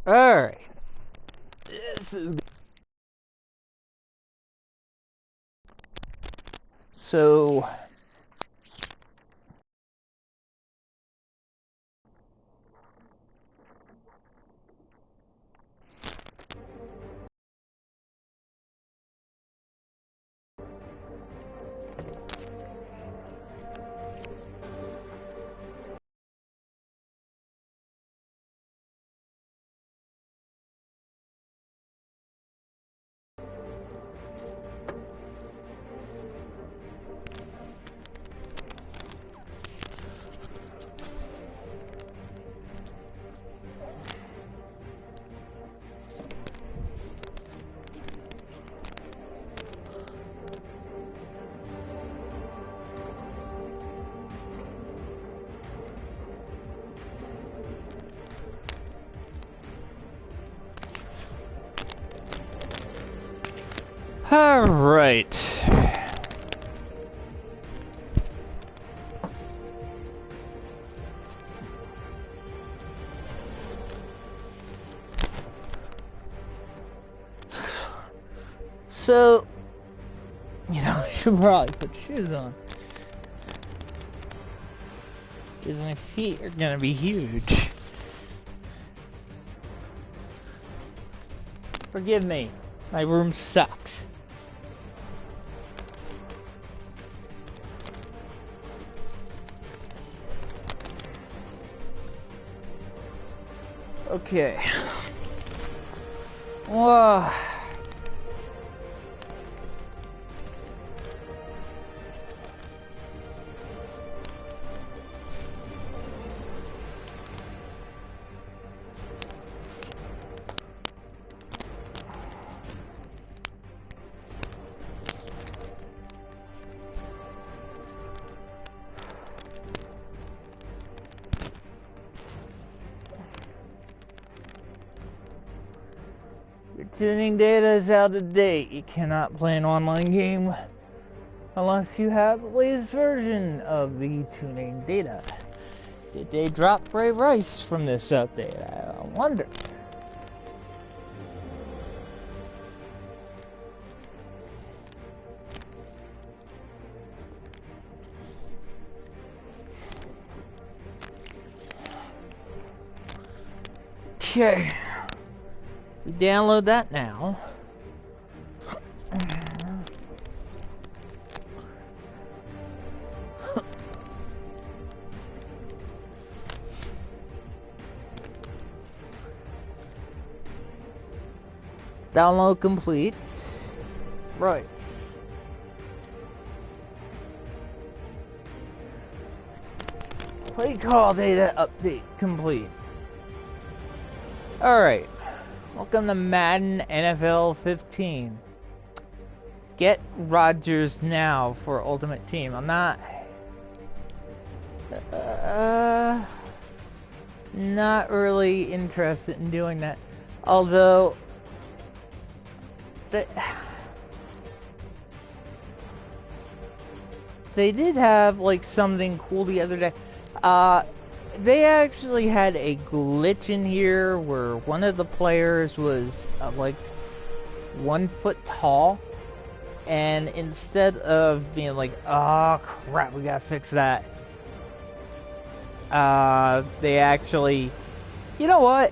Alright. This is... So... Alright. So, you know, I should probably put shoes on. Because my feet are gonna be huge. Forgive me, my room sucks. Okay. Whoa. Your tuning data is out of date. You cannot play an online game unless you have the latest version of the tuning data. Did they drop Brave Rice from this update? I wonder. Okay. We download that now. Download complete. Right. Play call data update complete. Alright. Welcome to Madden NFL 15. Get Rodgers now for Ultimate Team. I'm not really interested in doing that. Although they did have like something cool the other day. They actually had a glitch in here where one of the players was like 1 foot tall, and instead of being like, oh crap, we gotta fix that, they actually, you know what,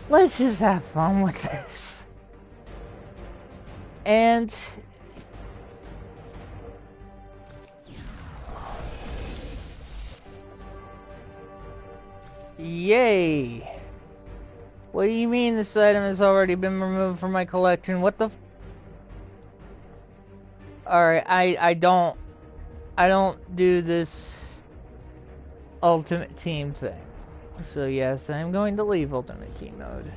let's just have fun with this. And yay! What do you mean this item has already been removed from my collection? What the Alright, I don't do this Ultimate Team thing. So yes, I'm going to leave Ultimate Team mode.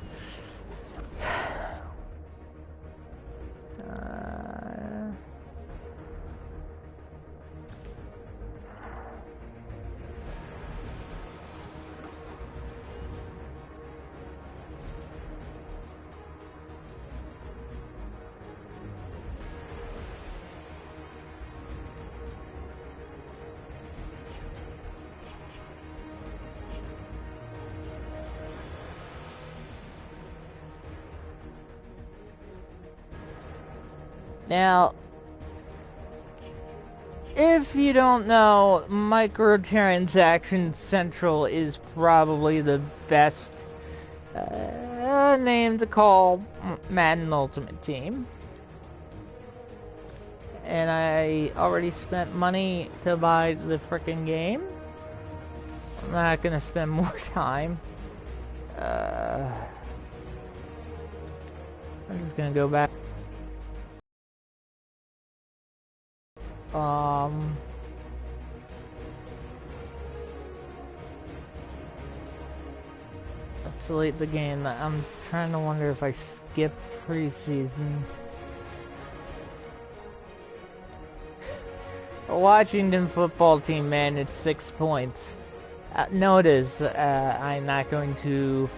Now, if you don't know, Microtransaction Central is probably the best name to call Madden Ultimate Team. And I already spent money to buy the frickin' game. I'm not gonna spend more time. I'm just gonna go back. Let's delete the game. I'm trying to wonder if I skip preseason. Washington football team managed 6 points. Notice, I'm not going to...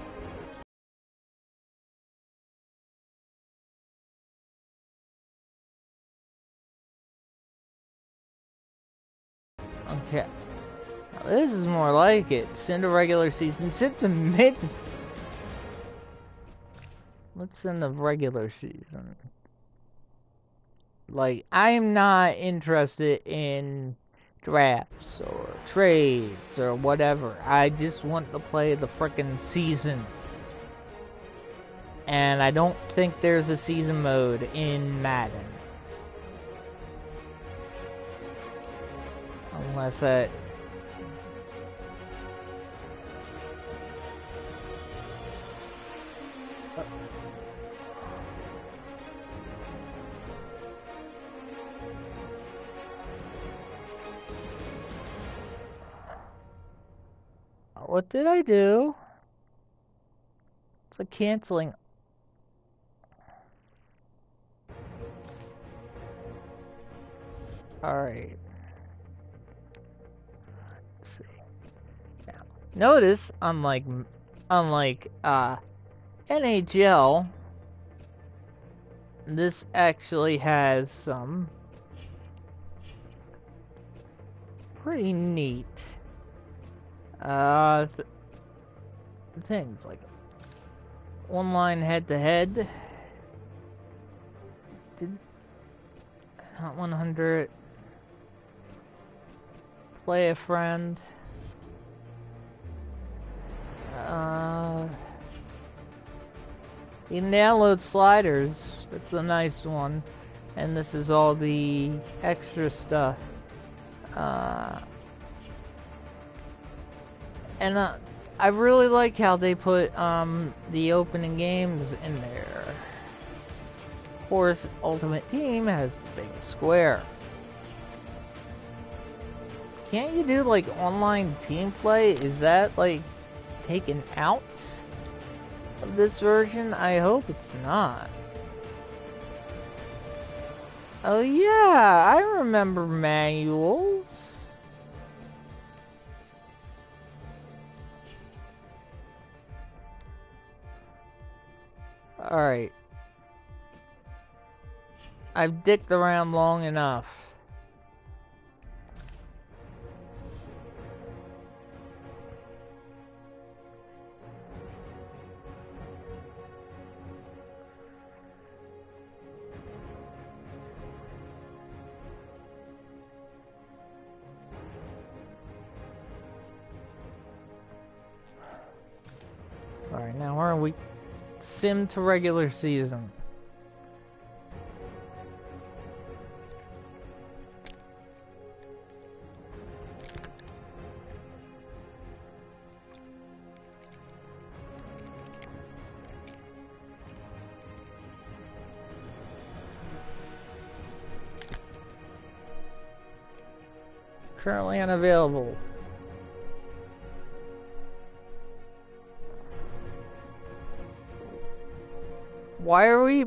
Okay. Now, this is more like it. Send a regular season. Send the mid... Let's send the regular season. Like, I'm not interested in drafts or trades or whatever. I just want to play the frickin' season. And I don't think there's a season mode in Madden. Unless I... What did I do? It's like canceling. Alright. Let's see. Now, notice, unlike NHL, this actually has some pretty neat things like online head-to-head. Not 100. Play a friend. You can download sliders. That's a nice one. And this is all the extra stuff. And I really like how they put the opening games in there. Of course, Ultimate Team has the biggest square. Can't you do like online team play? Is that like taken out of this version? I hope it's not. Oh yeah, I remember manuals. Alright. I've dicked around long enough. Alright, now where are we? Sim to regular season. Currently unavailable. Why are we...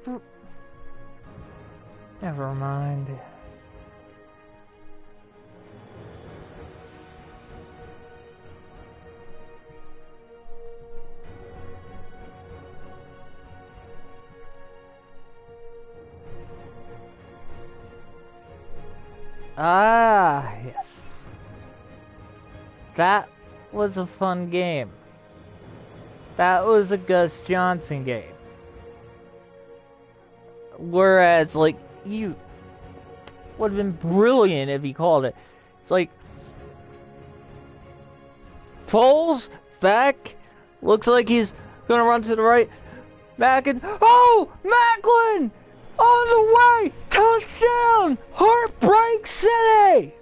Never mind. Ah, yes. That was a fun game. That was a Gus Johnson game. Whereas, like, you would have been brilliant if he called it. It's like, Foles back, looks like he's gonna run to the right. Mackin, oh, Macklin on the way, touchdown, Heartbreak City.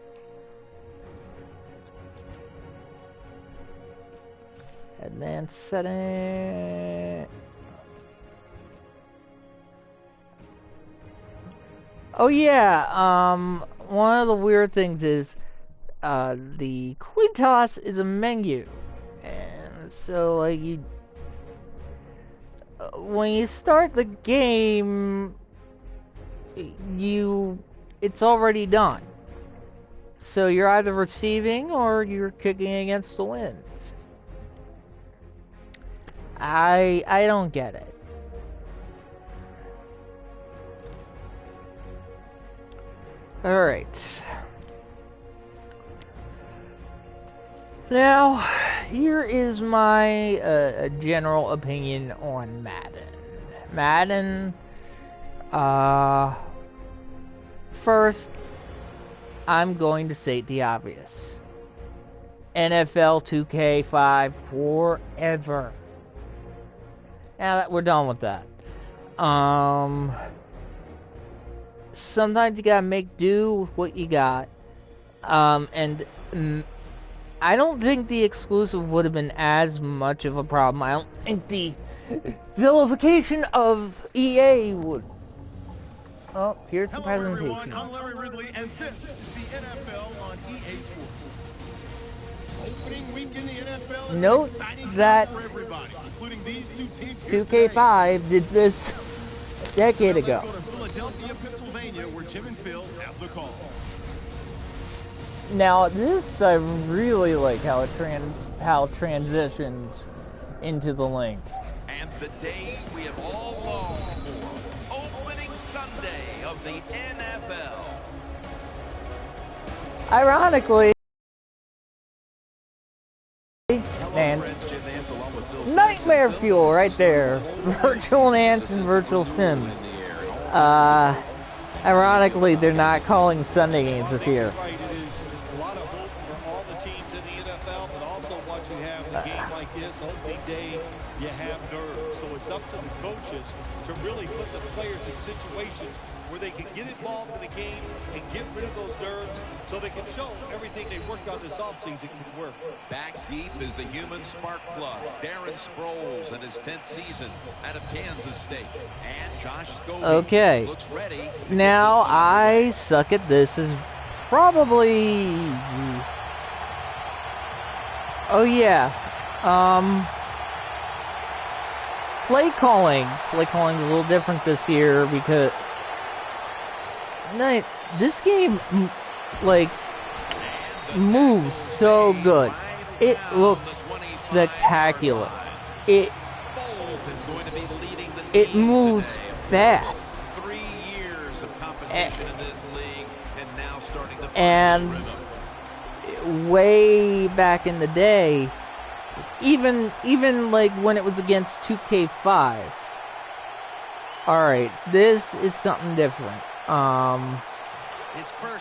Advanced setting. Oh yeah, one of the weird things is the coin toss is a menu, and so like when you start the game, it's already done. So you're either receiving or you're kicking against the wind. I don't get it. Alright. Now, here is my general opinion on Madden. Madden, first, I'm going to state the obvious. NFL 2K5 forever. Now that we're done with that. Sometimes you gotta make do with what you got. And I don't think the exclusive would have been as much of a problem. I don't think the vilification of EA would. Oh, here's the presentation. Hello everyone, I'm Larry Ridley, and this is the NFL on EA Sports. Opening week in the NFL is Note that for everybody, including these two teams. 2K5 did this a decade ago. Let's go to Philadelphia, Pennsylvania, where Jim and Phil have the call. Now this I really like how it transitions into the link. And the day we have all longed for, opening Sunday of the NFL. Ironically, and nightmare fuel right there. Virtual Nance and Virtual Sims. Ironically, they're not calling Sunday games this year. Right, it is a lot of hope for all the teams in the NFL, but also once you have a game like this, opening day, you have nerves. So it's up to the coaches to really put the players in situations where they can get involved in the game and get rid of those nerves so they can show everything they worked on this offseason can work. Back deep is the human spark plug, Darren Sproles, in his 10th season out of Kansas State. And Josh Scobie looks ready. Now, I suck at this is probably... Oh, yeah. Play calling. Play calling is a little different this year because... This game, like, moves so good. It looks spectacular. It moves fast. 3 years of competition in this league, and now starting to and way back in the day, even like when it was against 2K5. Alright, this is something different.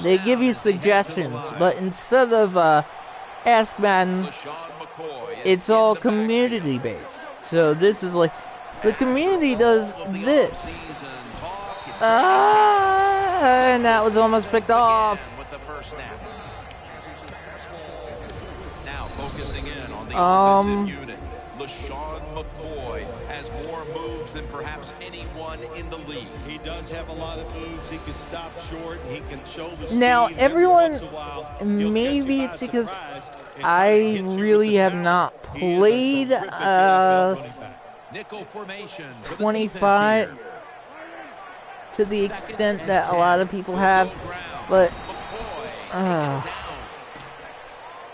They give you suggestions, but instead of Ask Madden, it's all community based. So this is like the community does this. And that was almost picked off. Now focusing in on the offensive unit. LaShawn McCoy has more moves than perhaps anyone in the league. He does have a lot of moves. He can stop short. He can show the speed. Now, everyone, maybe it's because I really have not played nickel formation 25 to the extent that a lot of people have, but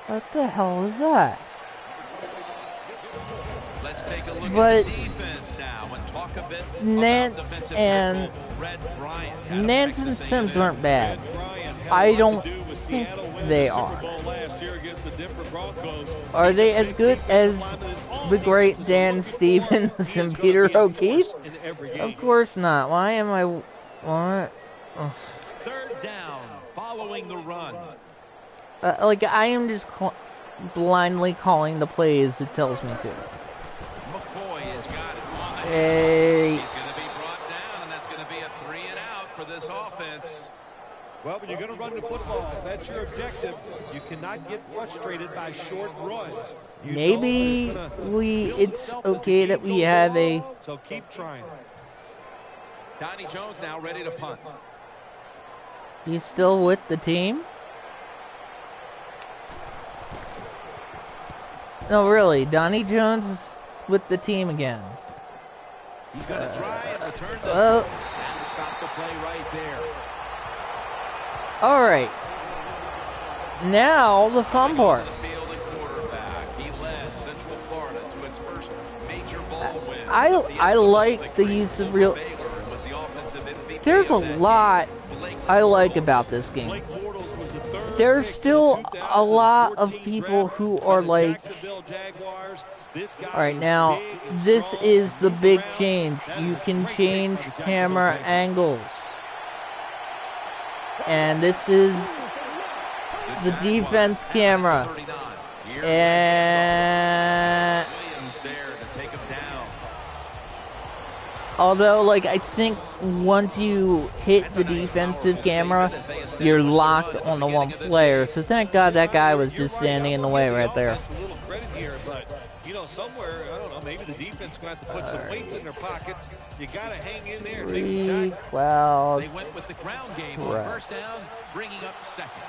what the hell is that? Let's take a look but at the defense now and talk a bit Nance and Sims weren't bad. I don't think they are. Are they as good as the great Dan Stevens and Peter O'Keefe? Of course not. Why am I... What? Third down, following the run. Like, I am just blindly calling the plays it tells me to. McCoy has got it on the Hey. He's going to be brought down, and that's going to be a 3 and out for this offense. Well, when you're going to run the football, if that's your objective, you cannot get frustrated by short runs. Maybe it's okay that we have a... So keep trying. Donnie Jones now ready to punt. He's still with the team? No, really, Donnie Jones is with the team again. He's going to try and return this and stop the play right there. All right. Now the fun part. He led Central Florida to its first major bowl win. I like the use of real. There's a lot I like about this game. There's still a lot of people who are like, alright, now, this is the big change. You can change camera angles. And this is the defense camera. And although, like, I think once you hit the defensive camera, you're locked on the one player. So thank God that guy was just standing in the way right there. That's a little credit here, but you know, somewhere, I don't know, maybe the defense going to have to put some weights in their pockets. You got to hang in there. They went with the ground game on first down, bringing up second.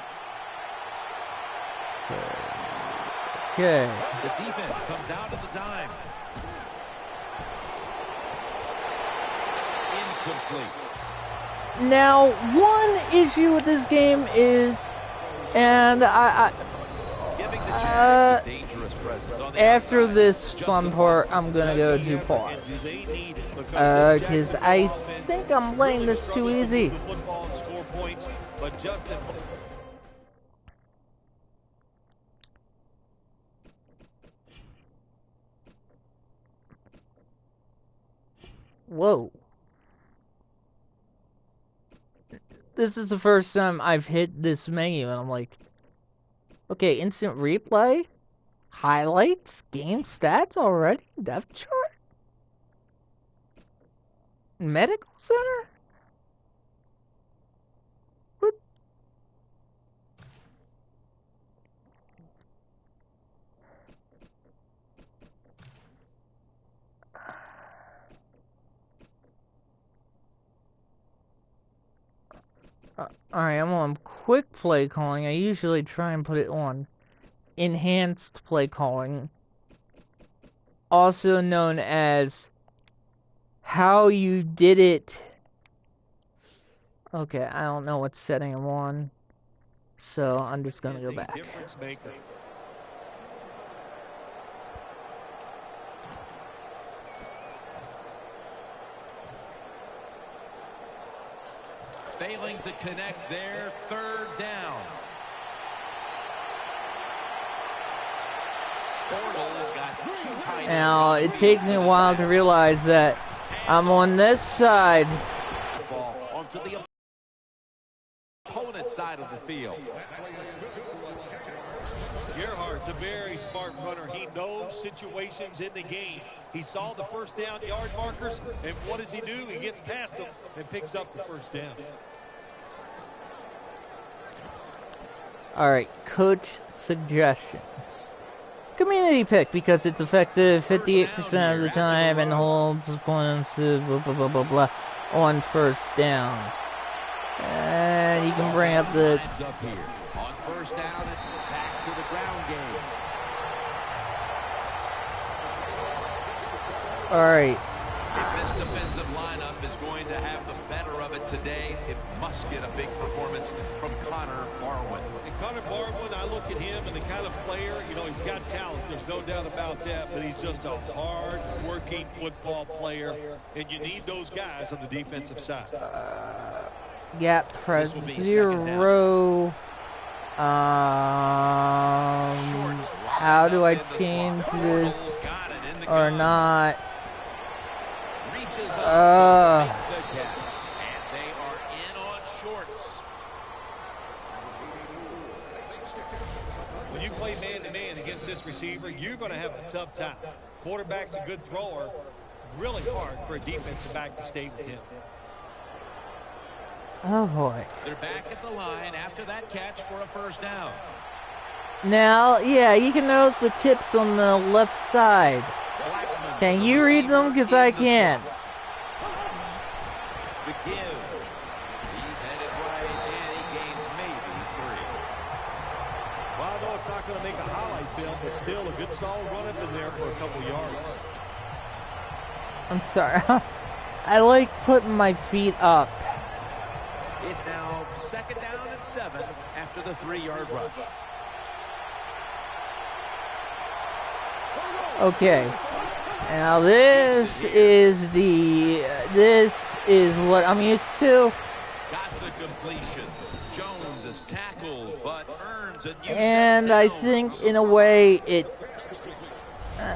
Okay. The defense comes out at the dime. Incomplete. Now, one issue with this game is, and after this fun part, I'm gonna go to pause. Because I think I'm playing this too easy. Whoa. This is the first time I've hit this menu, and I'm like, okay, instant replay? Highlights? Game stats already? Depth chart? Medical center? What? Alright, I'm on quick play calling. I usually try and put it on enhanced play calling, also known as how you did it. Okay, I don't know what setting I'm on, so I'm just gonna go back. Failing to connect there, third down. Now, it takes me a while to realize that I'm on this side. Onto the opponent's side of the field. Gerhardt's a very smart runner. He knows situations in the game. He saw the first down yard markers, and what does he do? He gets past them and picks up the first down. Alright, coach suggestions. Community pick, because it's effective 58% of the time and holds opponents blah blah blah blah blah on first down. And you can bring up the on first down, it's back to the ground game. Alright. If this defensive lineup is going to have the better of it today, it must get a big performance from Connor Barwin. And Connor Barwin, I look at him and the kind of player, you know, he's got talent. There's no doubt about that, but he's just a hard-working football player, and you need those guys on the defensive side. Yeah, press 0. How do I change this or not? this receiver, you're going to have a tough time. Quarterback's a good thrower. Really hard for a defensive back to stay with him. Oh boy. They're back at the line after that catch for a first down. Now, yeah, you can notice the tips on the left side. Can you read them? Because I can't. The give. He's headed right, and he gains maybe 3. Well, I know it's not going to make a highlight film, but still a good solid run up in there for a couple yards. I'm sorry. I like putting my feet up. It's now 2nd down and 7 after the 3-yard rush. Okay. Now this is what I'm used to. Got the completion. Jones is tackled, but earns a new And I think in a way it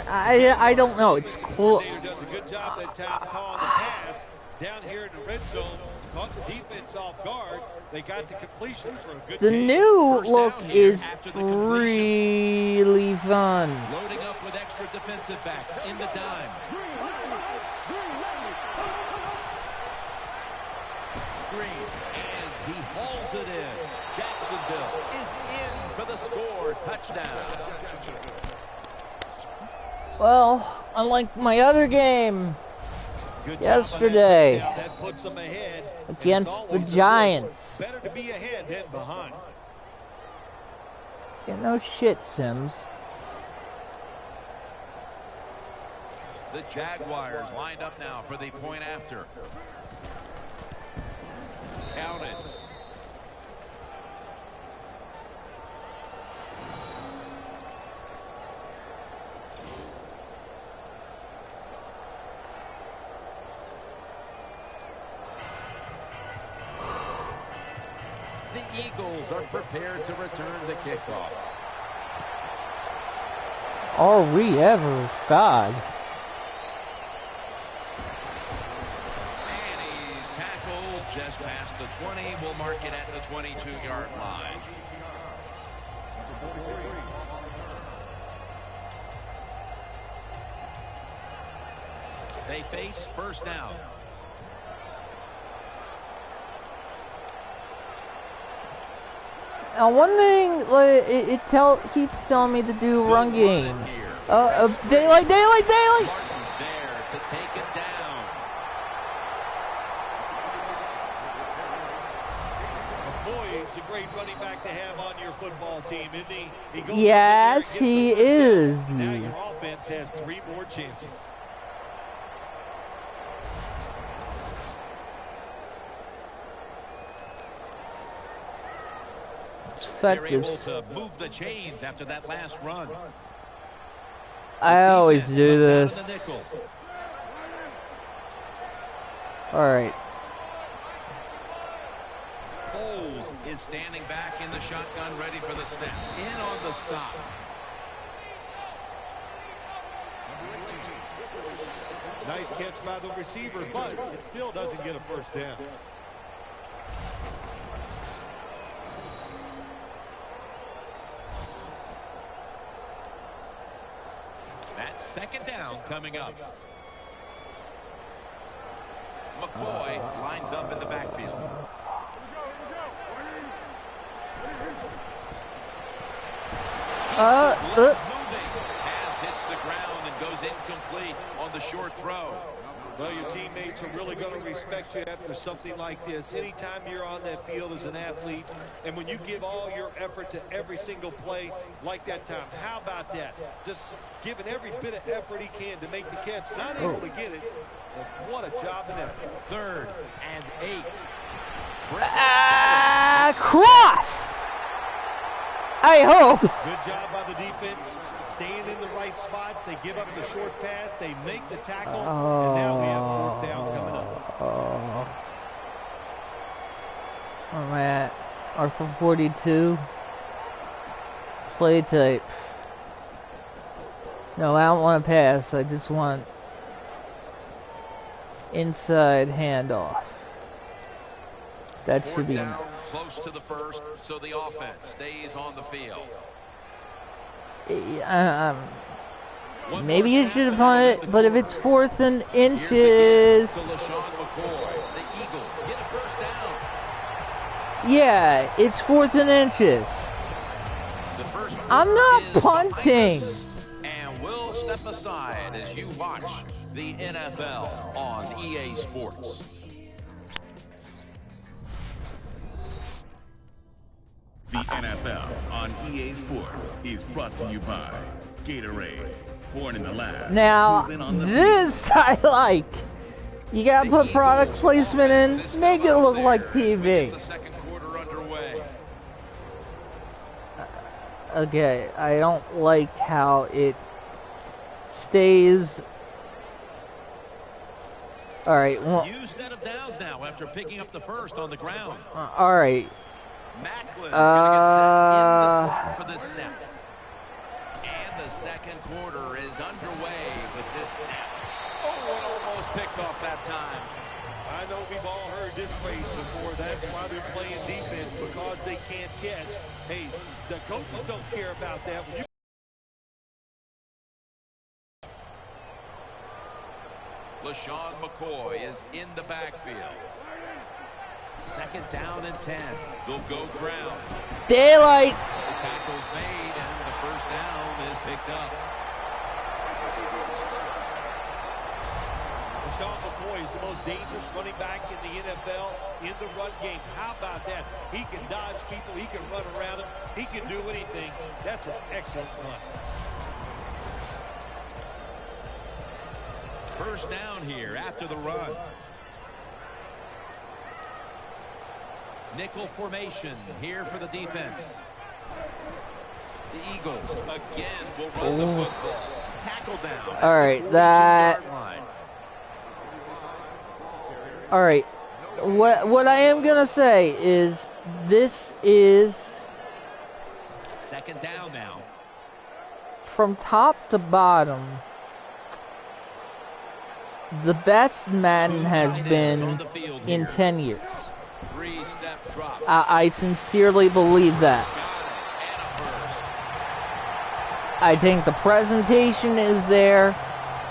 I don't know, it's cool. Does a good job that time calling the pass down here in the red zone. Caught the defense off guard. They got the completion for a good The game. new look is really fun. Loading up with extra defensive backs in the dime. Screen, and he hauls it in. Jacksonville is in for the score. Touchdown. Well, unlike my other game yesterday that puts them ahead against the Giants. Better to be ahead than behind. Yeah, no shit, Sims. The Jaguars lined up now for the point after. Counted. The Eagles are prepared to return the kickoff. Are we ever? God. And he's tackled just past the 20. We'll mark it at the 22-yard line. They face first down. Now, one thing, like, it keeps telling me to do run game. Daylight! Martin's there to take it down. Boy, he's a great running back to have on your football team, isn't he? He goes Yes, he is. Now your offense has 3 more chances. They're able to move the chains after that last run. I always do this. Alright. Bowles is standing back in the shotgun, ready for the snap. In on the stop. Nice catch by the receiver, but it still doesn't get a first down. That's 2nd down coming up. McCoy lines up in the backfield. Moving. Pass hits the ground and goes incomplete on the short throw. Well, your teammates are really going to respect you after something like this. Anytime you're on that field as an athlete, and when you give all your effort to every single play like that time, how about that? Just giving every bit of effort he can to make the catch. Not able to get it, but what a job and effort. 3rd and 8. Cross! I hope. Good job by the defense. Staying in the right spots. They give up the short pass. They make the tackle. And now we have 4th down coming up. I'm at Arthur 42. Play type. No, I don't want to pass. I just want inside handoff. That should be close to the 1st, so the offense stays on the field. Maybe you should have punt it, but if it's 4th and inches, yeah, it's 4th and inches. I'm not punting. And we'll step aside as you watch the NFL on EA Sports. The NFL on EA Sports is brought to you by Gatorade. Born in the lab. Now, this I like. You gotta put product placement in, make it look like TV. Okay, I don't like how it stays. All right. Well, you set of downs now after picking up the first on the ground. All right. Macklin's gonna get set in the slot for this snap. And the second quarter is underway with this snap. Oh, and almost picked off that time. I know we've all heard this phrase before. That's why they're playing defense, because they can't catch. Hey, the coaches don't care about that. LaShawn McCoy is in the backfield. Second down and 10. They'll go ground. Daylight. The tackle's made, and the first down is picked up. LaShawn McCoy is the most dangerous running back in the NFL in the run game. How about that? He can dodge people. He can run around them. He can do anything. That's an excellent run. First down here after the run. Nickel formation here for the defense. The Eagles again will run the football. Tackle down. All right, that. All right. What I am gonna say is this is second down now. From top to bottom, the best Madden has been in 10 years. I sincerely believe that. I think the presentation is there.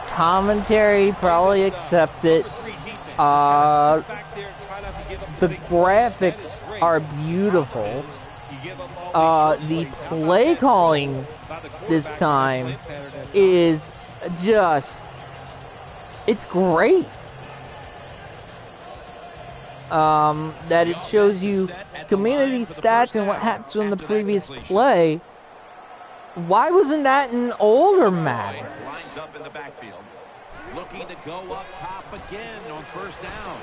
Commentary probably accept it. The graphics are beautiful. The play calling this time is just, it's great. That it shows you community stats and what happens in the previous play. Why wasn't that in older Madden? Lines up in the backfield. Looking to go up top again on first down.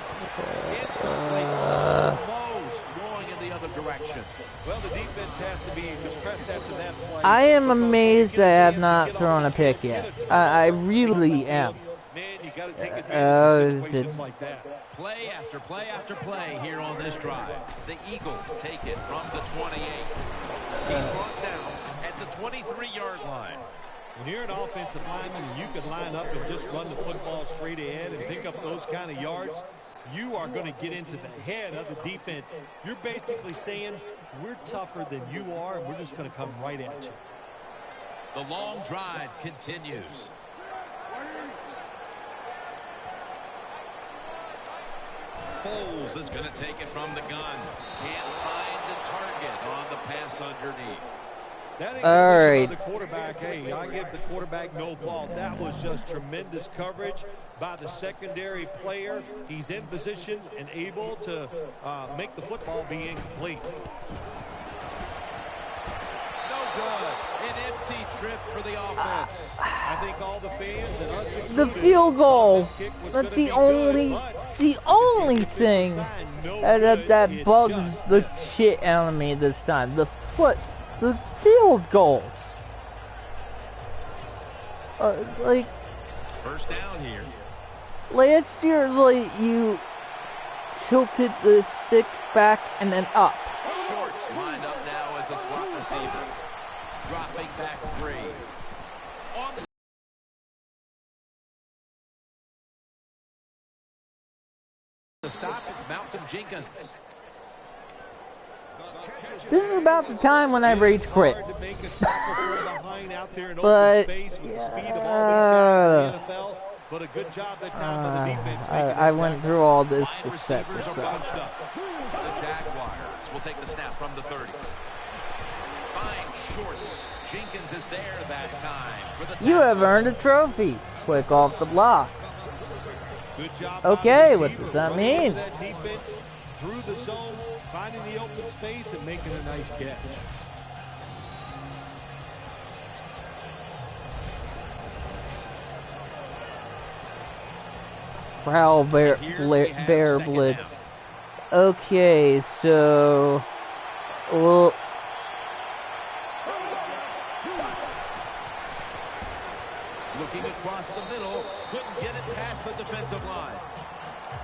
Almost going in the other direction. Well, the defense has to be depressed after that play. I am amazed I have not thrown a pick yet. I really am. Man, you got to take advantage of situations like that. Play after play after play here on this drive. The Eagles take it from the 28. He's brought down at the 23-yard line. When you're an offensive lineman and you can line up and just run the football straight ahead and pick up those kind of yards, you are going to get into the head of the defense. You're basically saying, we're tougher than you are, and we're just going to come right at you. The long drive continues. Foles is going to take it from the gun. Can't find the target on the pass underneath. That incomplete by the quarterback. Hey, I give the quarterback no fault. That was just tremendous coverage by the secondary player. He's in position and able to make the football be incomplete. No good. An empty trip for the offense. I think all the fans and us included, the field goal. That's the only thing that bugs the shit out of me this time. The field goals. Like first down here. Last year, like you tilted the stick back and then up. Shorts lined up now as a slot receiver. Dropping back 3. On the stop, it's Malcolm Jenkins. This is about the time when I rage quit. But But a good job that time by the defense. I went through all this to set this up. The Jaguars will take the snap from the 30. Fine shorts. Jenkins is there that time for the tackle. You have earned a trophy. Quick off the block. Good job. Okay, what does that mean? That defense through the zone, finding the open space and making a nice catch. Prowl bear blitz. Okay, so well, looking across the middle, couldn't get it past the defensive line.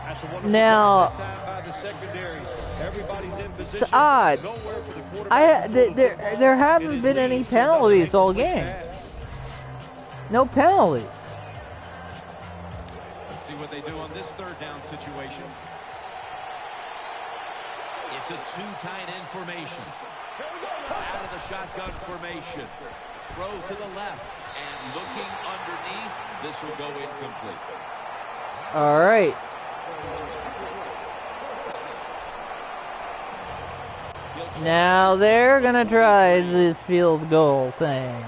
That's a wonderful now time by the secondary. Everybody's in position. it's odd. Nowhere for the quarterback. There haven't been any penalties all game. No penalties. See what they do on this third down situation. It's a two-tight end formation. Out of the shotgun formation. Throw to the left. And looking underneath, this will go incomplete. All right. Now they're going to try this field goal thing.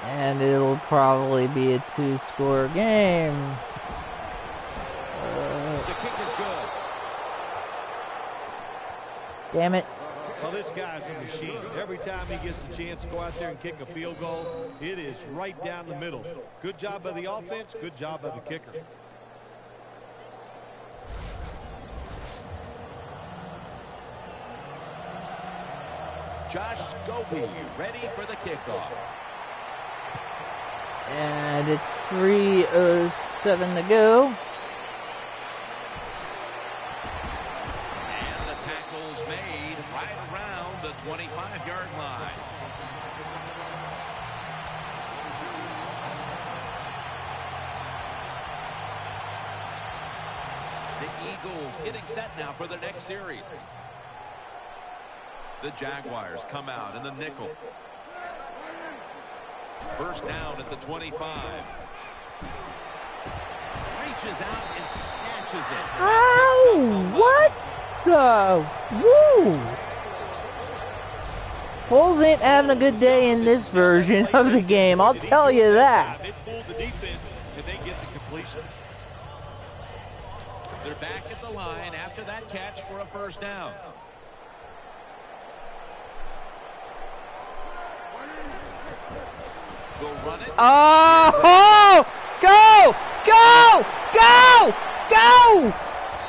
And it'll probably be a two-score game. The kick is good. Damn it. Well, this guy's a machine. Every time he gets a chance to go out there and kick a field goal, it is right down the middle. Good job by the offense. Good job by the kicker. Josh Scobie ready for the kickoff. And it's 3:07 to go. And the tackle's made right around the 25-yard line. The Eagles getting set now for the next series. The Jaguars come out in the nickel. First down at the 25. Reaches out and snatches it. Ow! What the? Woo! Bulls ain't having a good day in this version of the game, I'll tell you that. They pulled the defense and they get the completion. They're back at the line after that catch for a first down. Go run it. Oh! Go! Go! Go! Go!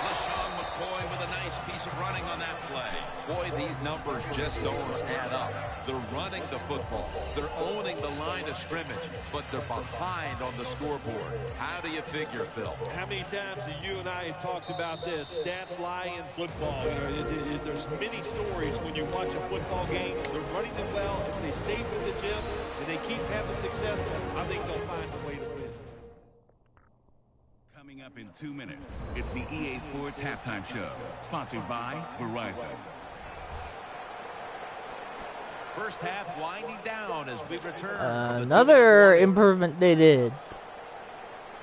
LaShawn McCoy with a nice piece of running on that play. Boy, these numbers just don't add up. They're running the football. They're owning the line of scrimmage, but they're behind on the scoreboard. How do you figure, Phil? How many times have you and I have talked about this? Stats lie in football. You know, there's many stories when you watch a football game. They're running it well. If they stay with the gym and they keep having success, I think they'll find a way to win. Coming up in 2 minutes, it's the EA Sports Halftime Show, sponsored by Verizon. First half winding down as we return. Another improvement they did.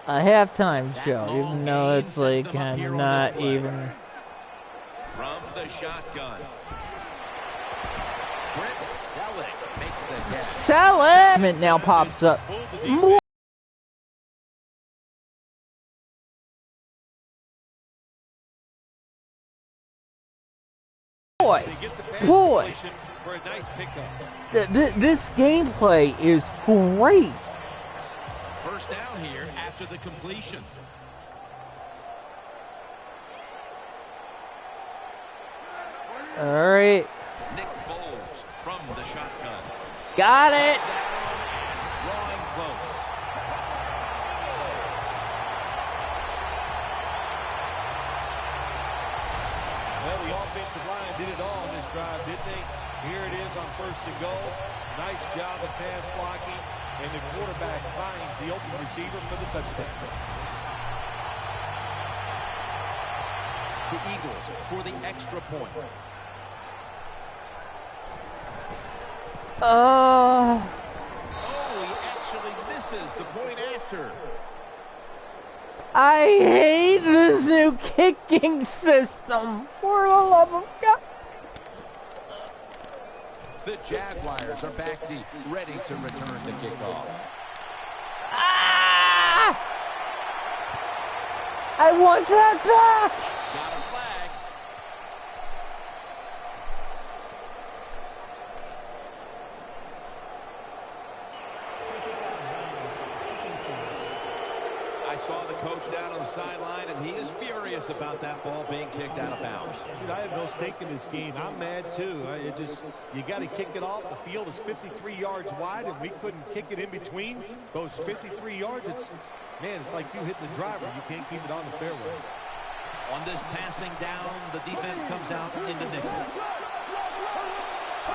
A halftime show, even though it's like not even. From the shotgun. Brent Selleck makes the catch. Selleck now pops up. Boy, for a nice pickup. This gameplay is great. First down here after the completion. All right. Nick Foles from the shotgun. Got it. Drawing close. Well, the offensive line did it all on this drive, didn't they? Here it is on first and goal. Nice job of pass blocking, and the quarterback finds the open receiver for the touchdown. The Eagles for the extra point. Oh, he actually misses the point after. I hate this new kicking system. For the love of God. The Jaguars are back deep, ready to return the kickoff. Ah! I want that back. Got a flag. I saw the coach down on the sideline, and he is furious about that ball being kicked out of bounds. Dude, I have no stake in this game. I'm mad too. You got to kick it off. The field is 53 yards wide, and we couldn't kick it in between those 53 yards. It's like you hitting the driver. You can't keep it on the fairway. On this passing down, the defense comes out into nickel.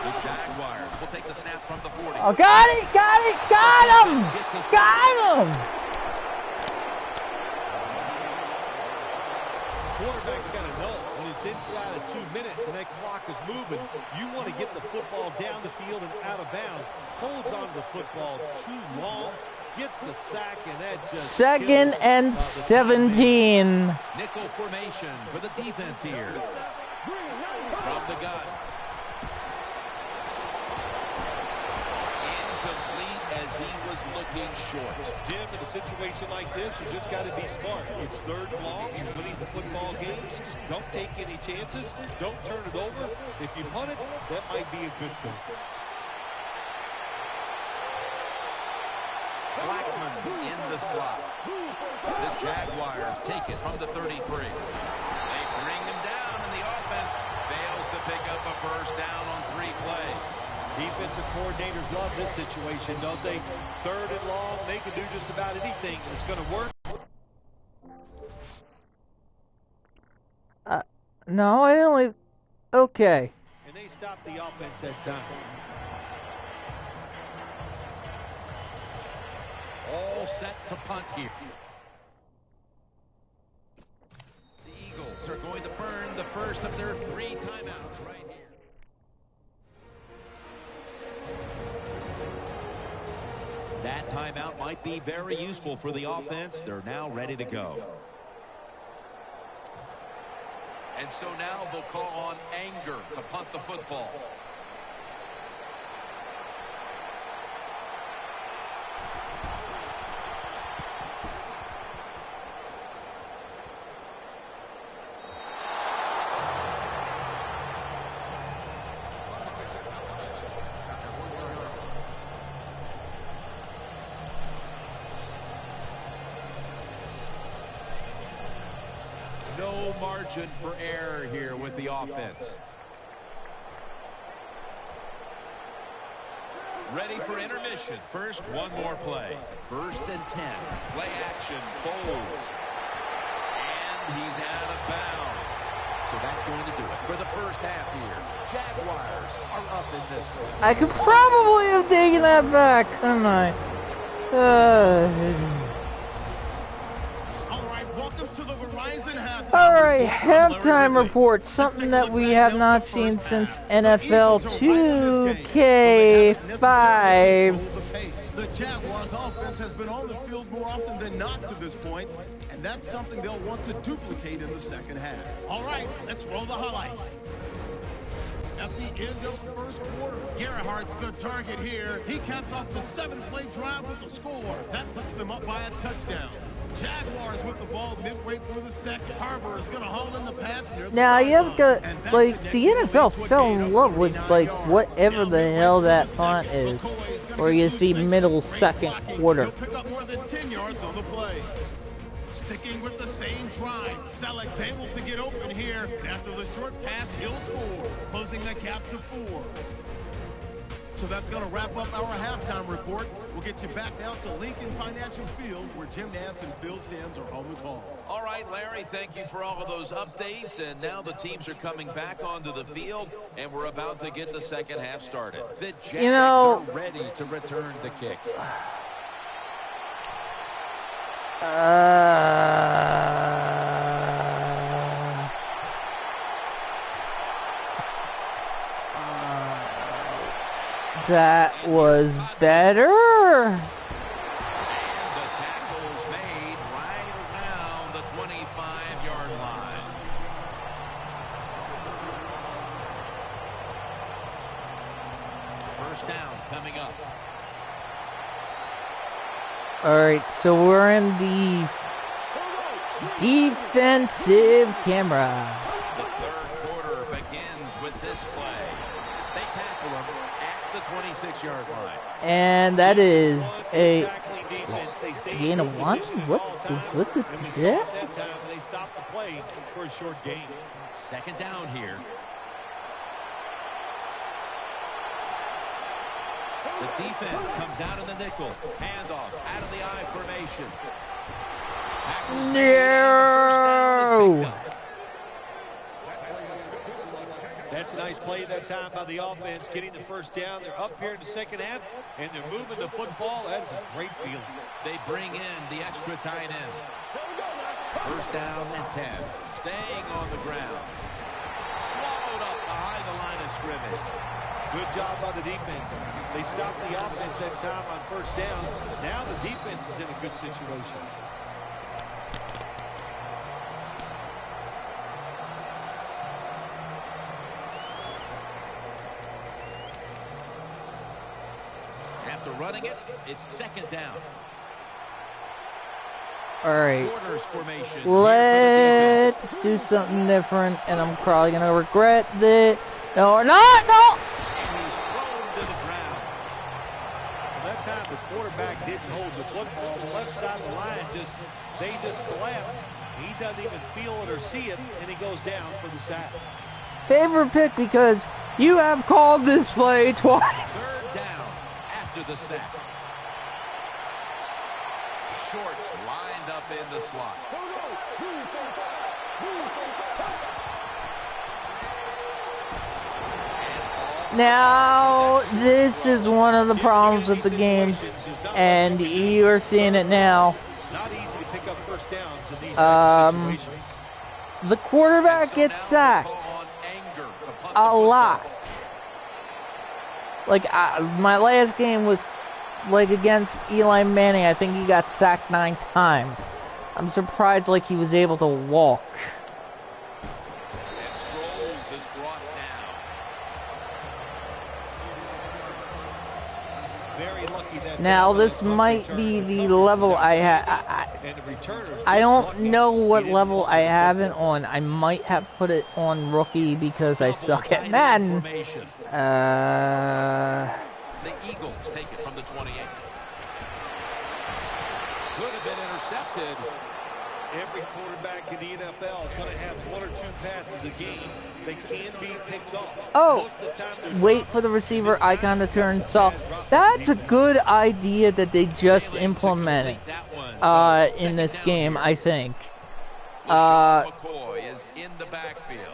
The Jaguars will take the snap from the 40. Oh, got it! Got him! Got him! Quarterback's got to know when it's inside of 2 minutes and that clock is moving, you want to get the football down the field and out of bounds. Holds on to the football too long, gets the sack, and that just... Second and 17. Nickel formation for the defense here. From the gun. Incomplete as he was looking short. Jim, in a situation like this, you just got to be smart. It's third and long. You're winning the football games. Don't take any chances. Don't turn it over. If you punt it, that might be a good thing. Blackman in the slot. The Jaguars take it from the 33. They bring him down, and the offense fails to pick up a first down on 3 plays. Defensive coordinators love this situation, don't they? Third and long, they can do just about anything, and it's going to work. No, I only... Okay. And they stopped the offense that time. All set to punt here. The Eagles are going to burn the first of their 3 timeouts right here. That timeout might be very useful for the offense. They're now ready to go. And so now they'll call on Anger to punt the football. No margin for error here with the offense. Ready for intermission. First, one more play. 1st and 10. Play action, folds. And he's out of bounds. So that's going to do it for the first half here. Jaguars are up in this one. I could probably have taken that back, couldn't I? Alright, halftime report. Something that we have not seen since NFL 2K5. The Jaguars offense has been on the field more often than not to this point, and that's something they'll want to duplicate in the second half. All right, let's roll the highlights. At the end of the first quarter, Gerhardt's the target here. He caps off the 7-play drive with the score. That puts them up by a touchdown. Jaguars with the ball midway through the second. Harbor is going to haul in the pass near the Now, you have got, sideline. like, the NFL fell in love with, like, whatever the hell that font is. Where you see middle second quarter. He'll pick up more than 10 yards on the play. Sticking with the same drive, Selig's able to get open here. And after the short pass, he'll score, closing the gap to 4. So that's going to wrap up our halftime report. We'll get you back now to Lincoln Financial Field, where Jim Nantz and Phil Sims are on the call. All right, Larry, thank you for all of those updates. And now the teams are coming back onto the field, and we're about to get the second half started. The Jags are ready to return the kick. That was better. And the tackle is made right around the 25-yard line. First down coming up. Alright, so we're in the defensive camera. The third quarter begins with this play. They tackle him at the 26-yard line. And that is a Tackling defense. They stayed gain in of good one? position at What all the- times, what the- and we saw yeah? it that time, and they stopped the play for a short gain. Second down here. The defense comes out in the nickel. Handoff out of the I formation. Tackles made, and the first down is picked up. That's a nice play that time by the offense, getting the first down. They're up here in the second half, and they're moving the football. That's a great feeling. They bring in the extra tight end. First down and 10. Staying on the ground. Swallowed up behind the line of scrimmage. Good job by the defense. They stopped the offense that time on first down. Now the defense is in a good situation. After running it, it's second down. Alright, Quarters formation. here for the defense. let's do something different, and I'm probably gonna regret this. No, or not, no! And he's thrown to the ground. Well, that time the quarterback didn't hold the football. The left side of the line they just collapsed. He doesn't even feel it or see it, and he goes down for the sack. Favorite pick because you have called this play twice. Third down after the sack. Shorts lined up in the slot. Now, this is one of the problems with the games, and you are seeing it now. Not easy to pick up first downs in these type of situations. The quarterback So gets now they sacked call on anger to punt the a football. lot. Like, my last game was, like, against Eli Manning. I think he got sacked 9 times. I'm surprised, like, he was able to walk. And Sproles is brought down. Very lucky that Now, time on this that punt might return. be The the coverage level was I have. outstanding, and the returners I just don't lucky know he what didn't level fumble I the have it football. on. I might have put it on rookie because I Double suck tight at end Madden. formation. The Eagles take it from the 28. Could have been intercepted. Every quarterback in the NFL is going to have 1 or 2 passes a game. They can be picked off. Oh, Most of the time they're wait dropped. for the receiver This time, icon to turn not soft. bad drop That's by a the good idea that they just Failing to implemented complete that one. So, in second this down game, here. I think. LaShawn McCoy is in the backfield.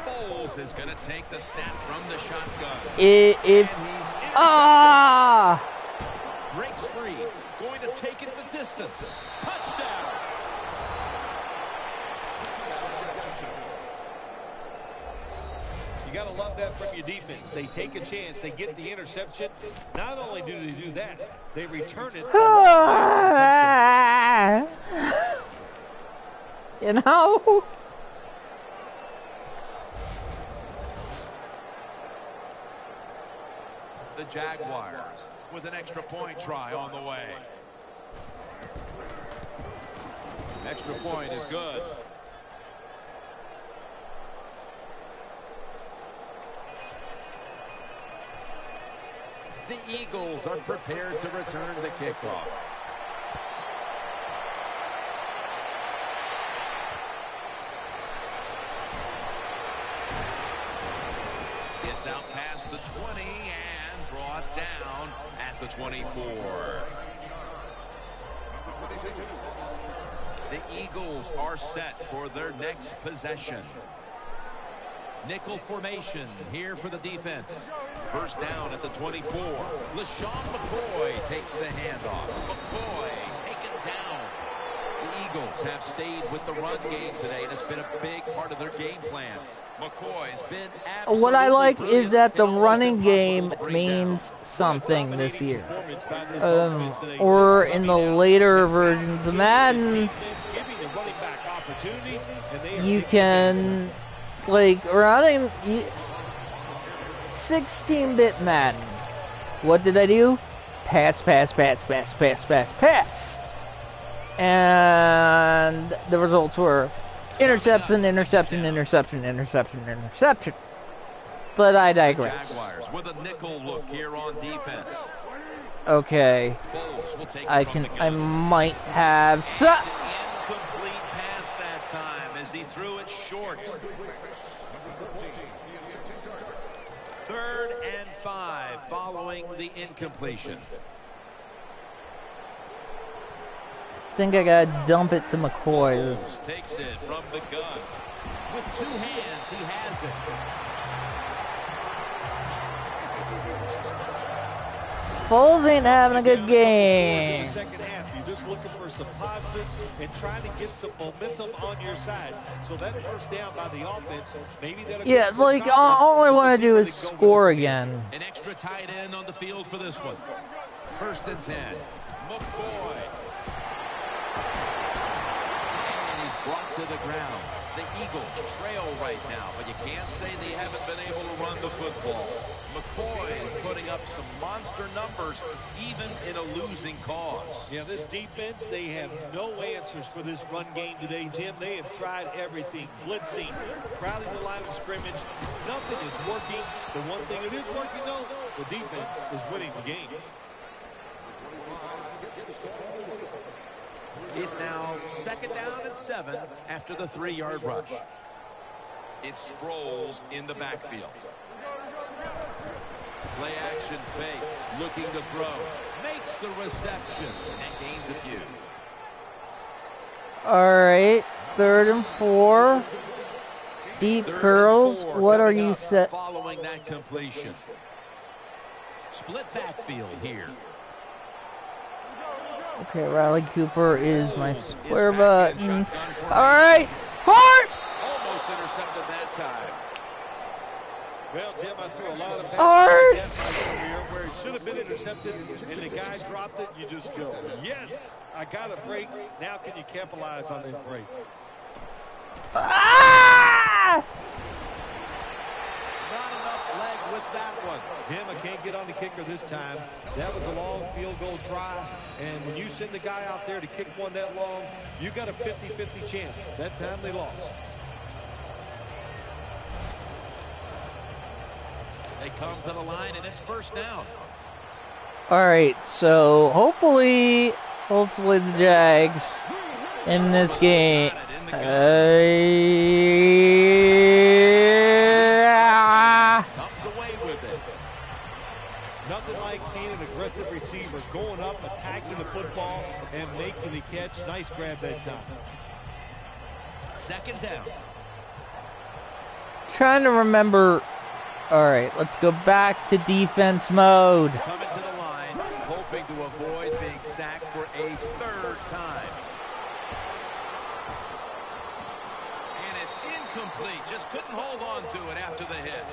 Foles is going to take the snap from the shotgun. If And he's intercepted. ah, Breaks free. Going to take it the distance. Touchdown. You got to love that from your defense. They take a chance. They get the interception. Not only do they do that, they return it. ah, you know. The Jaguars with an extra point try on the way. Extra point is good. The Eagles are prepared to return the kickoff. It's out past the 20 and brought down at the 24. The Eagles are set for their next possession. Nickel formation here for the defense. First down at the 24. LaShawn McCoy takes the handoff. McCoy taken down. The Eagles have stayed with the run game today, and it's been a big part of their game plan. McCoy's been absolutely What I like is that the brilliant and almost running impossible game to bring means down. something this Dominating year. performance by this offense today, Or just in the coming out later and versions of giving the Madden, defense, giving the running back opportunities, and they are you taking advantage of can, it. like, running 16-bit Madden. What did I do? Pass, pass, pass, pass, pass, pass, pass. And the results were interception, interception, interception, interception, interception. But I digress. Jaguars with a nickel look here on defense. Okay. Foles will take it I from can, the gun. I might have Incomplete pass that time as he threw it short. 3rd and 5 following the incompletion. think I gotta dump it to McCoy. Foles takes it from the gun. With 2 hands, he has it. Foles ain't having a good In game. the second half, you're just looking for some positive and trying to get some momentum on your side. So that first down by the offense, maybe that'll Yeah, give them like, some confidence. all I We'll want to see do where is they go with score it. again. An extra tight end on the field for this one. 1st and 10. McCoy. And he's brought to the ground. The Eagles trail right now, but you can't say they haven't been able to run the football. McCoy is putting up some monster numbers, even in a losing cause. Yeah, this defense, they have no answers for this run game today, Tim. They have tried everything. Blitzing, crowding the line of scrimmage. Nothing is working. The one thing that is working, though, the defense is winning the game. It's now 2nd down and 7 after the 3-yard rush. It's Sproles in the backfield. Play action fake, looking to throw. Makes the reception and gains a few. Alright, 3rd and 4. Deep 3rd and curls. 4 What are coming you up set? following that completion? Split backfield here. Okay, Riley Cooper is my square Is back in button. shotgun formation. Alright, Hart! Almost intercepted that time. Well, Jim, I threw a lot of Art! passes like that in my career where it should have been intercepted, and the guy dropped it. You just go, yes, I got a break. Now can you capitalize on that break? Ah! Not enough leg with that one. Jim, I can't get on the kicker this time. That was a long field goal try, and when you send the guy out there to kick one that long, you got a 50-50 chance. That time they lost. They come to the line, and it's 1st down. Alright, so hopefully the Jags in this game. Comes away with it. Nothing like seeing an aggressive receiver going up, attacking the football, and making the catch. Nice grab that time. 2nd down. Trying to remember. Alright, let's go back to defense mode. Coming to the line, hoping to avoid being sacked for a 3rd time. And it's incomplete. Just couldn't hold on to it after the hit.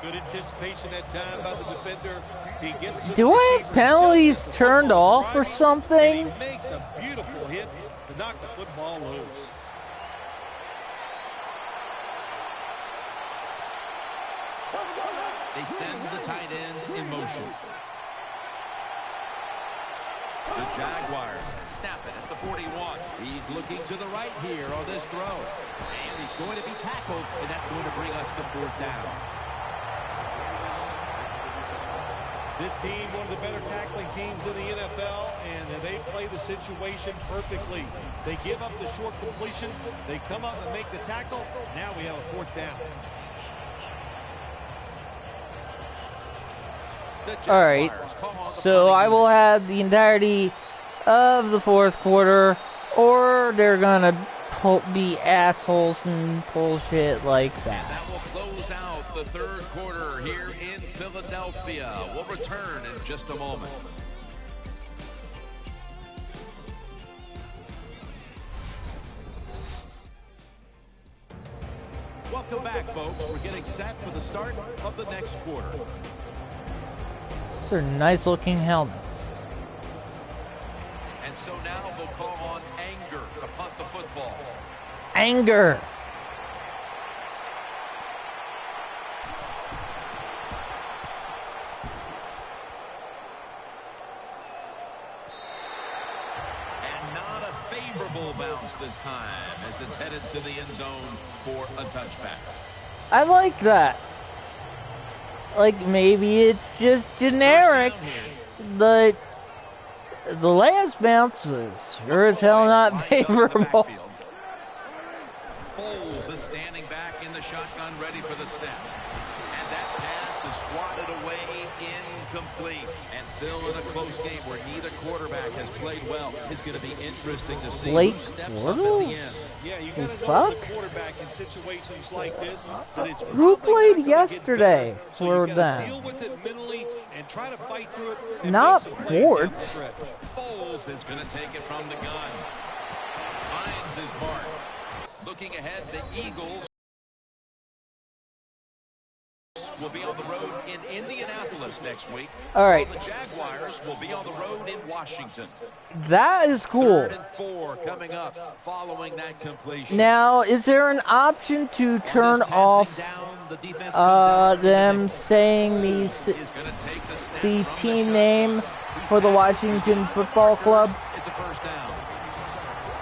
Good anticipation that time by the defender. He gets to Do the I receiver have penalties just as the turned football's off or arriving, something? and he makes a beautiful hit to knock the football loose. They send the tight end in motion. The Jaguars snap it at the 41. He's looking to the right here on this throw. And he's going to be tackled, and that's going to bring us to 4th down. This team, one of the better tackling teams in the NFL, and they play the situation perfectly. They give up the short completion. They come up and make the tackle. Now we have a 4th down. Alright, so I will have the entirety of the 4th quarter, or they're gonna be assholes and pull shit like that. That will close out the 3rd quarter here in Philadelphia. We'll return in just a moment. Welcome back, folks. We're getting set for the start of the next quarter. Those are nice looking helmets. And so now they'll call on Anger to punt the football. Anger. And not a favorable bounce this time as it's headed to the end zone for a touchback. I like that. Like, maybe it's just generic, but the last bounce was sure as hell not favorable. Foles is standing back in the shotgun, ready for the snap. And that pass is swatted away, incomplete. And Phil, in a close game where neither quarterback has played well, it's going to be interesting to see who steps up at the end. Yeah, you got to know as a quarterback in situations like this that it's who played yesterday for them? Deal with it mentally and try to fight through it. Not Port. Foles is going to take it from the gun. Finds his mark. Looking ahead, the Eagles will be on the road in Indianapolis next week. All right. The Jaguars will be on the road in Washington. That is cool. 3rd and 4 coming up following that completion. Now, is there an option to turn off them saying the team name for the Washington Football Club? It's a first down.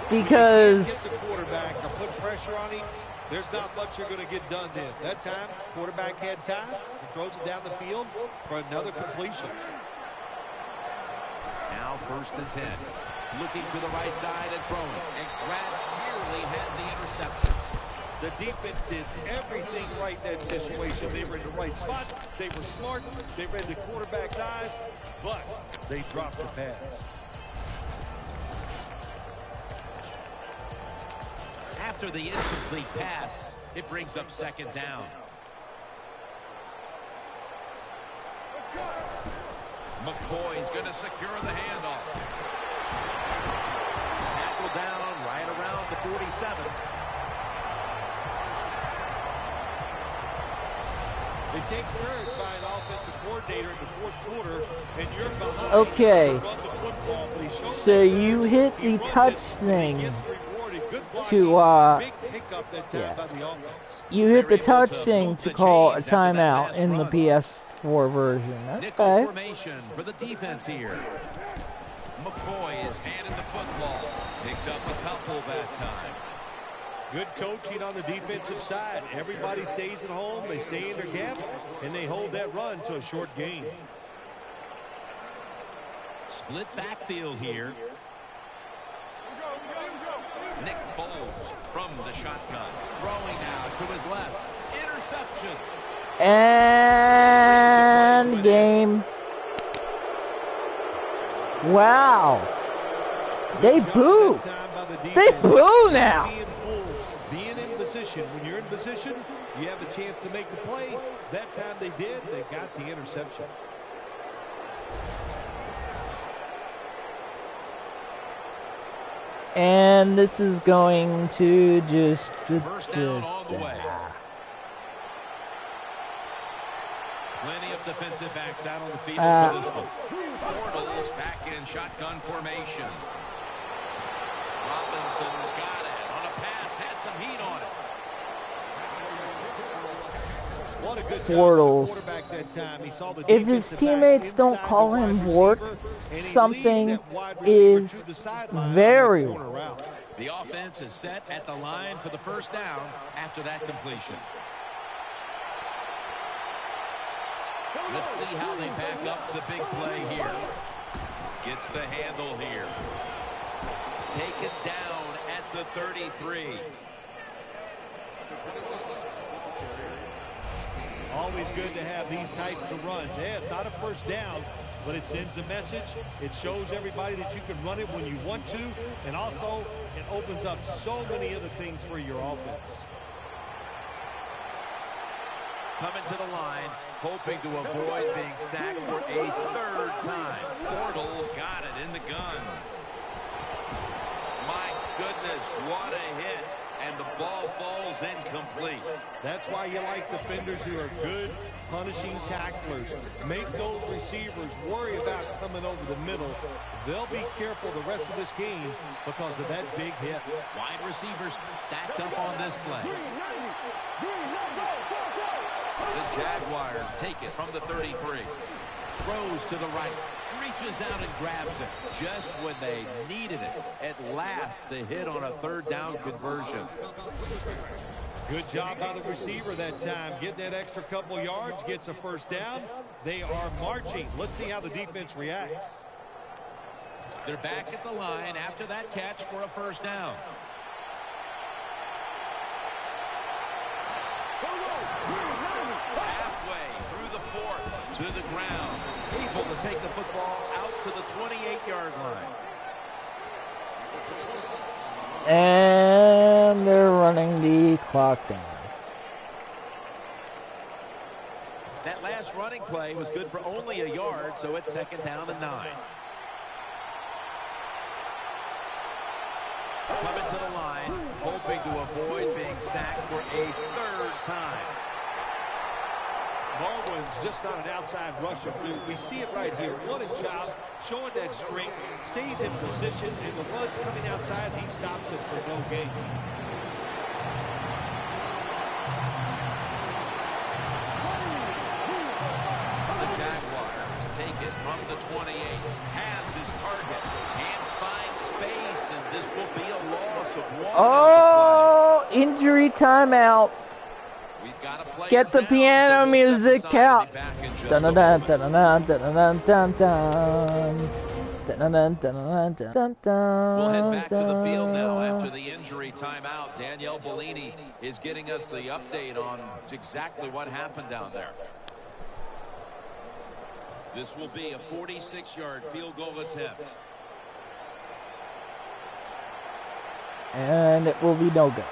Because get the quarterback or put pressure on him, there's not much you're going to get done then. That time, quarterback had time. He throws it down the field for another completion. Now 1st and 10. Looking to the right side and throwing. And Gratz nearly had the interception. The defense did everything right in that situation. They were in the right spot. They were smart. They read the quarterback's eyes, but they dropped the pass. After the incomplete pass, it brings up 2nd down. McCoy's going to secure the handoff. Tackle down right around the 47. It takes courage by an offensive coordinator in the 4th quarter, and you're behind. Okay. Football, so you hit the touch thing to you hit the touch thing to call a timeout in the PS4 version. Okay. Formation for the defense here. McCoy is handed the football. Picked up a couple that time. Good coaching on the defensive side. Everybody stays at home. They stay in their gap, and they hold that run to a short gain. Split backfield here. Nick Foles from the shotgun. Throwing now to his left. Interception. And game. Wow. They boo. They boo now. Being in position. When you're in position, you have a chance to make the play. That time they did. They got the interception. And this is going to just... First down on the way. Plenty of defensive backs out on the field for this one. Bortles back in shotgun formation. Robinson's got it. On a pass, had some heat on it. What a good Bortles. Quarterback that time. He saw the if his teammates don't call him Bort, something is very wrong. The offense is set at the line for the first down after that completion. Let's see how they back up the big play here. Gets the handle here. Taken down at the 33. Always good to have these types of runs. Yeah, it's not a first down, but it sends a message. It shows everybody that you can run it when you want to, and also it opens up so many other things for your offense. Coming to the line, hoping to avoid being sacked for a 3rd time. Bortles got it in the gun. My goodness, what a hit. And the Ball falls incomplete. That's why you like defenders who are good punishing tacklers. Make those receivers worry about coming over the middle. They'll be careful the rest of this game because of that big hit. Wide receivers stacked up on this play. The Jaguars take it from the 33. Throws to the right. Reaches out and grabs it just when they needed it at last to hit on a third down conversion. Good job by the receiver that time. Getting that extra couple yards, gets a first down. They are marching. Let's see how the defense reacts. They're back at the line after that catch for a first down. Halfway through the fourth to the ground. Able to take the football out to the 28-yard line. And they're running the clock down. That last running play was good for only a yard, so it's 2nd down and 9. Coming to the line, hoping to avoid being sacked for a 3rd time. Baldwin's just not an outside rusher. We see it right here. What a job showing that strength. Stays in position, and the run's coming outside, and he stops it for no gain. The Jaguars take it from the 28. Has his target. Can't find space, and this will be a loss of 1. Oh, injury timeout. Get the piano music out. Dun dun dun dun dun dun dun dun. We'll head back to the field now after the injury timeout. Danielle Bellini is getting us the update on exactly what happened down there. This will be a 46-yard field goal attempt. And it will be no good.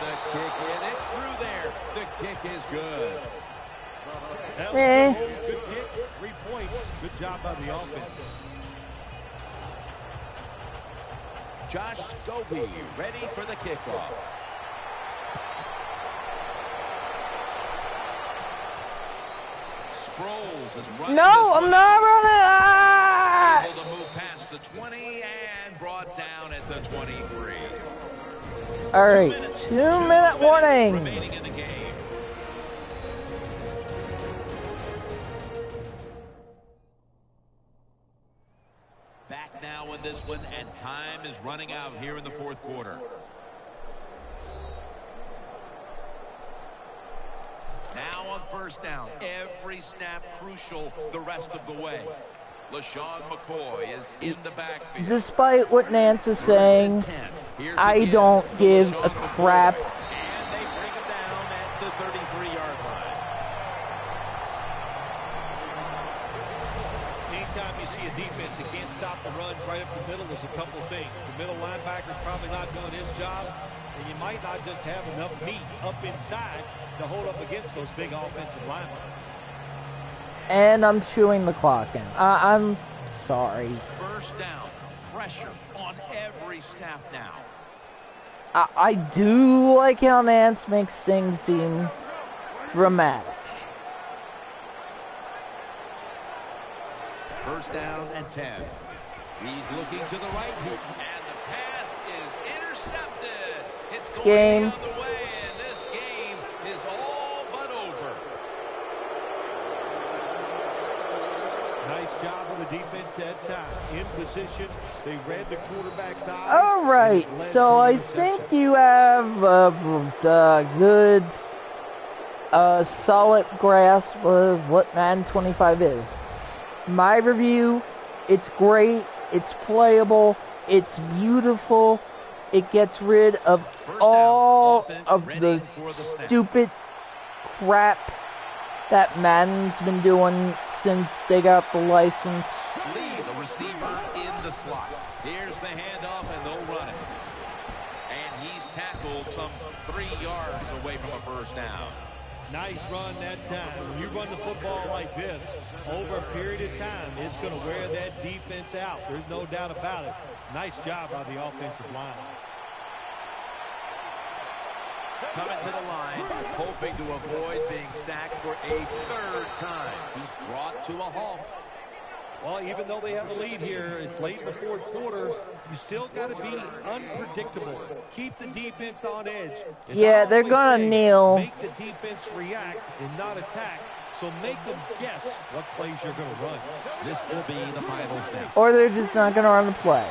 The kick in, it's through there. The kick is good. Good kick, 3 points. Good job by the offense. Josh Scobie ready for the kickoff. Sproles is running. No, I'm not running. Ah! Able to move past the 20 and brought down at the 23. All right, 2-minute warning. Remaining in the game. Back now in this one, and time is running out here in the 4th quarter. Now on 1st down, every snap crucial the rest of the way. LaShawn McCoy is in the backfield. Despite what Nance is saying, I don't give a crap. And they bring him down at the 33-yard line. Anytime you see a defense that can't stop the runs right up the middle, there's a couple of things. The middle linebacker's probably not doing his job, and you might not just have enough meat up inside to hold up against those big offensive linemen. And I'm chewing the clock in. I'm sorry. 1st down, pressure on every snap now. I do like how Nance makes things seem dramatic. 1st down and 10. He's looking to the right, and the pass is intercepted. It's going Game. the other way, and this game is all but over. Nice job on the defense that time. In position, they read the quarterback's eyes. All right, so I think you have a good, solid grasp of what Madden 25 is. My review, it's great, it's playable, it's beautiful, it gets rid of all of the stupid crap that Madden's been doing since they got the license. Leaves a receiver in the slot. Here's the handoff, and they'll run it. And he's tackled some 3 yards away from a 1st down. Nice run that time. When you run the football like this, over a period of time, it's going to wear that defense out. There's no doubt about it. Nice job by the offensive line. Coming to the line, hoping to avoid being sacked for a third time. He's brought to a halt. Well, even though they have a lead here, it's late in the fourth quarter, you still got to be unpredictable. Keep the defense on edge. Yeah, they're going to kneel. Make the defense react and not attack. So make them guess what plays you're going to run. This will be the final snap. Or they're just not going to run the play.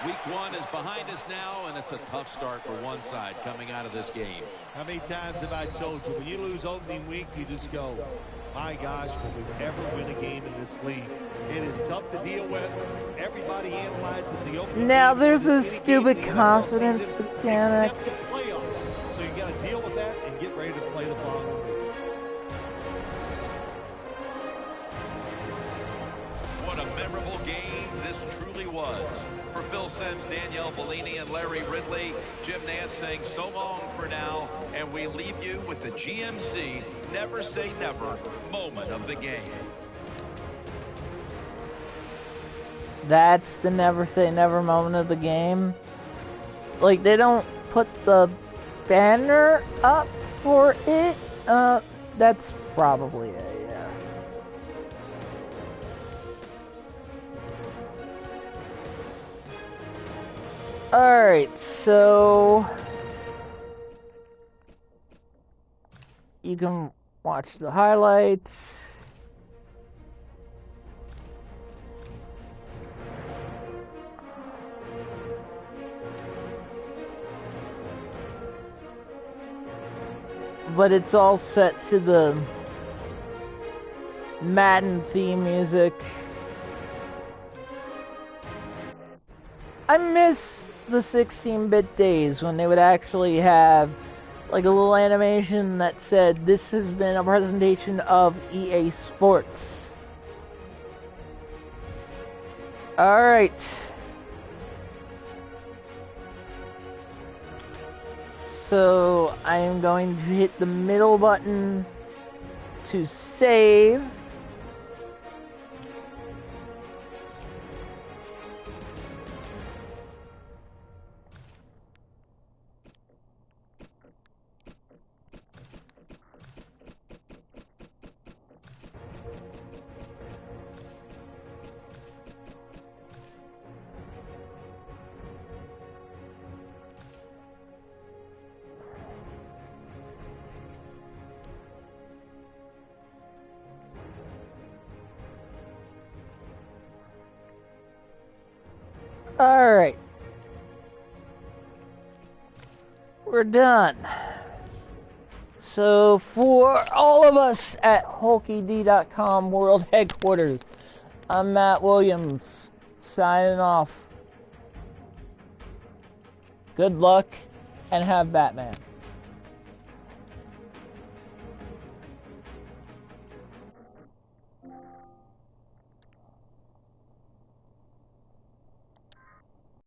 Week 1 is behind us now, and it's a tough start for one side coming out of this game. How many times have I told you, when you lose opening week, you just go, my gosh, will we ever win a game in this league? It is tough to deal with. Everybody analyzes the opening now game. There's a stupid confidence mechanic. Except the playoffs. So you got to deal with that and get ready to play the following week. What a memorable game this truly was. For Phil Simms, Danielle Bellini, and Larry Ridley, Jim Nance saying so long for now, and we leave you with the GMC Never Say Never moment of the game. That's the never say never moment of the game. Like, they don't put the banner up for it. That's probably it. Alright, so you can watch the highlights. But it's all set to the Madden theme music. I miss the 16-bit days when they would actually have like a little animation that said this has been a presentation of EA Sports. Alright. So I am going to hit the middle button to save. Alright. We're done. So, for all of us at HulkyD.com World Headquarters, I'm Matt Williams, signing off. Good luck, and have Batman.